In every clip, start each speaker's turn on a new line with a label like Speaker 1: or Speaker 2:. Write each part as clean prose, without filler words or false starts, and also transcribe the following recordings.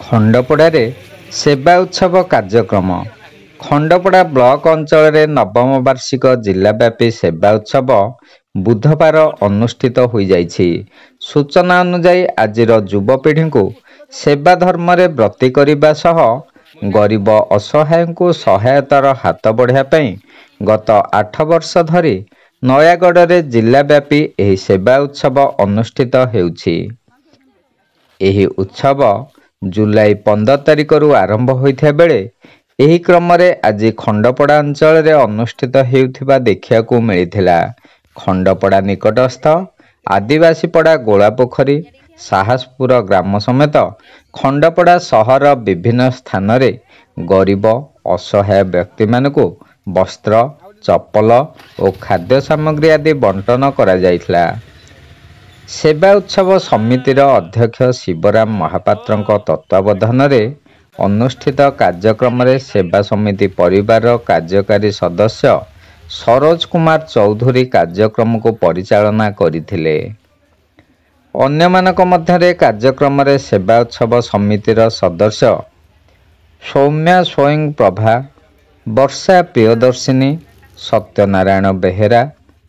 Speaker 1: ଖଣ୍ଡପଡ଼ାରେ ସେବା ଉତ୍ସବ କାର୍ଯ୍ୟକ୍ରମ। ଖଣ୍ଡପଡ଼ା ବ୍ଲକ ଅଞ୍ଚଳରେ ନବମ ବାର୍ଷିକ ଜିଲ୍ଲାବ୍ୟାପୀ ସେବା ଉତ୍ସବ ବୁଧବାର ଅନୁଷ୍ଠିତ ହୋଇଯାଇଛି। ସୂଚନା ଅନୁଯାୟୀ ଆଜିର ଯୁବପିଢ଼ିଙ୍କୁ ସେବା ଧର୍ମରେ ବ୍ରତୀ କରିବା ସହ ଗରିବ ଅସହାୟଙ୍କୁ ସହାୟତାର ହାତ ବଢ଼ାଇବା ପାଇଁ ଗତ 8 ବର୍ଷ ଧରି ନୟାଗଡ଼ରେ ଜିଲ୍ଲାବ୍ୟାପୀ ଏହି ସେବା ଉତ୍ସବ ଅନୁଷ୍ଠିତ ହେଉଛି। ଏହି ଉତ୍ସବ ଜୁଲାଇ 15 ତାରିଖରୁ ଆରମ୍ଭ ହୋଇଥିବା ବେଳେ ଏହି କ୍ରମରେ ଆଜି ଖଣ୍ଡପଡ଼ା ଅଞ୍ଚଳରେ ଅନୁଷ୍ଠିତ ହେଉଥିବା ଦେଖିବାକୁ ମିଳିଥିଲା। ଖଣ୍ଡପଡ଼ା ନିକଟସ୍ଥ ଆଦିବାସୀପଡ଼ା ଗୋଳାପୋଖରୀ ସାହସପୁର ଗ୍ରାମ ସମେତ ଖଣ୍ଡପଡ଼ା ସହର ବିଭିନ୍ନ ସ୍ଥାନରେ ଗରିବ ଅସହାୟ ବ୍ୟକ୍ତିମାନଙ୍କୁ ବସ୍ତ୍ର, ଚପଲ ଓ ଖାଦ୍ୟ ସାମଗ୍ରୀ ଆଦି ବଣ୍ଟନ କରାଯାଇଥିଲା। ସେବା ଉତ୍ସବ ସମିତିର ଅଧ୍ୟକ୍ଷ ଶିବରାମ ମହାପାତ୍ରଙ୍କ ତତ୍ତ୍ୱାବଧାନରେ ଅନୁଷ୍ଠିତ କାର୍ଯ୍ୟକ୍ରମରେ ସେବା ସମିତି ପରିବାରର କାର୍ଯ୍ୟକାରୀ ସଦସ୍ୟ ସରୋଜ କୁମାର ଚୌଧୁରୀ କାର୍ଯ୍ୟକ୍ରମକୁ ପରିଚାଳନା କରିଥିଲେ। ଅନ୍ୟମାନଙ୍କ ମଧ୍ୟରେ କାର୍ଯ୍ୟକ୍ରମରେ ସେବା ଉତ୍ସବ ସମିତିର ସଦସ୍ୟ ସୌମ୍ୟା ସ୍ୱୟଂ ପ୍ରଭା, ବର୍ଷା ପ୍ରିୟଦର୍ଶିନୀ, ସତ୍ୟନାରାୟଣ ବେହେରା,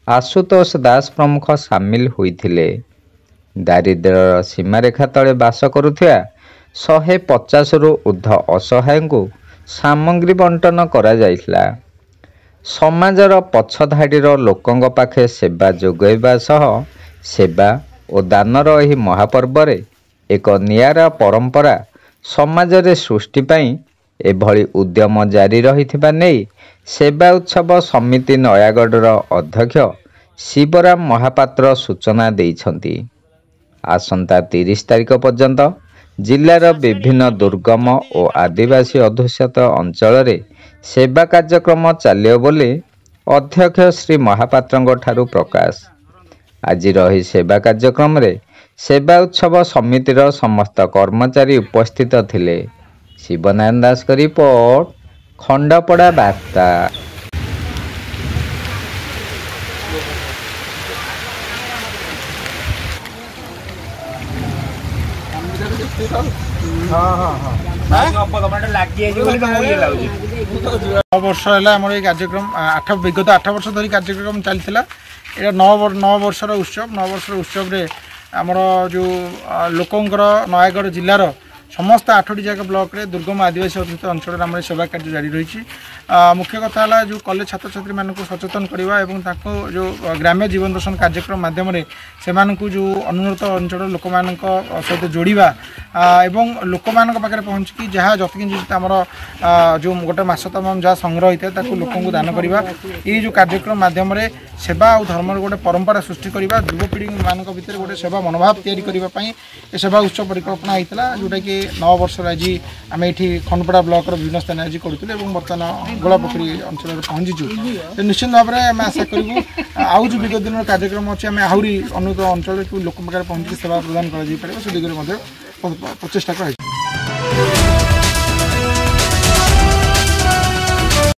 Speaker 1: ଆଶୁତୋଷ ଦାସ ପ୍ରମୁଖ ସାମିଲ ହୋଇଥିଲେ। ଦାରିଦ୍ର୍ୟର ସୀମାରେଖା ତଳେ ବାସ କରୁଥିବା 150ରୁ ଉର୍ଦ୍ଧ୍ୱ ଅସହାୟଙ୍କୁ ସାମଗ୍ରୀ ବଣ୍ଟନ କରାଯାଇଥିଲା। ସମାଜର ପଛ ଧାଡ଼ିର ଲୋକଙ୍କ ପାଖେ ସେବା ଯୋଗାଇବା ସହ ସେବା ଓ ଦାନର ଏହି ମହାପର୍ବରେ ଏକ ନିଆରା ପରମ୍ପରା ସମାଜରେ ସୃଷ୍ଟି ପାଇଁ ଏଭଳି ଉଦ୍ୟମ ଜାରି ରହିଥିବା ନେଇ ସେବା ଉତ୍ସବ ସମିତି ନୟାଗଡ଼ର ଅଧ୍ୟକ୍ଷ ଶିବରାମ ମହାପାତ୍ର ସୂଚନା ଦେଇଛନ୍ତି। ଆସନ୍ତା 30 ତାରିଖ ପର୍ଯ୍ୟନ୍ତ ଜିଲ୍ଲାର ବିଭିନ୍ନ ଦୁର୍ଗମ ଓ ଆଦିବାସୀ ଅଧ୍ୟୁଷିତ ଅଞ୍ଚଳରେ ସେବା କାର୍ଯ୍ୟକ୍ରମ ଚାଲିବ ବୋଲି ଅଧ୍ୟକ୍ଷ ଶ୍ରୀ ମହାପାତ୍ରଙ୍କ ଠାରୁ ପ୍ରକାଶ। ଆଜିର ଏହି ସେବା କାର୍ଯ୍ୟକ୍ରମରେ ସେବା ଉତ୍ସବ ସମିତିର ସମସ୍ତ କର୍ମଚାରୀ ଉପସ୍ଥିତ ଥିଲେ। ଶିବନାରାୟଣ ଦାସଙ୍କ ରିପୋର୍ଟ, ଖଣ୍ଡପଡ଼ା ବାର୍ତ୍ତା।
Speaker 2: वर्ष है कार्यक्रम विगत 8 वर्ष धरी कार्यक्रम चलता। ये 9 वर्षर उत्सव। 9 वर्षर उत्सव आमर जो लोकंर नयागढ़ जिलार समस्त 8टी जाक ब्लॉक रे दुर्गम आदिवासी अध्युषित अंचल आम सेवा कार्य जारी रही। मुख्य कथा है जो कॉलेज छात्र छात्री मानक सचेतन करवा एवं जो ग्राम्य जीवन दर्शन कार्यक्रम माध्यम से जो अनुन्नत अंचल लोक सहित जोड़ा एवं लोक पाखे पहुँचिकी जहाँ जतिकिंचित आमर जो गोटे मस तमाम जहाँ संग्रह होता है लोक दान करवा। ये जो कार्यक्रम माध्यम सेवा और धर्म गोटे परंपरा सृष्टि करवा युवपीढ़ी मान भर गोटे सेवा मनोभाव या सेवा उत्सव परिकल्पना होता जोटा कि 9 वर्ष आज आम ये खंडपड़ा ब्लॉक विभिन्न स्थान आज करूँ बर्तमान गोलापोखरी अंचल पहुँचीचु। निश्चित भाव में आम आशा करूँ आउ जो विगत दिन कार्यक्रम अच्छे आम आहरी अनुन्नत अंचल लोक पाखे पहुँचिक सेवा प्रदान कर दिगरे प्रचेषा कर।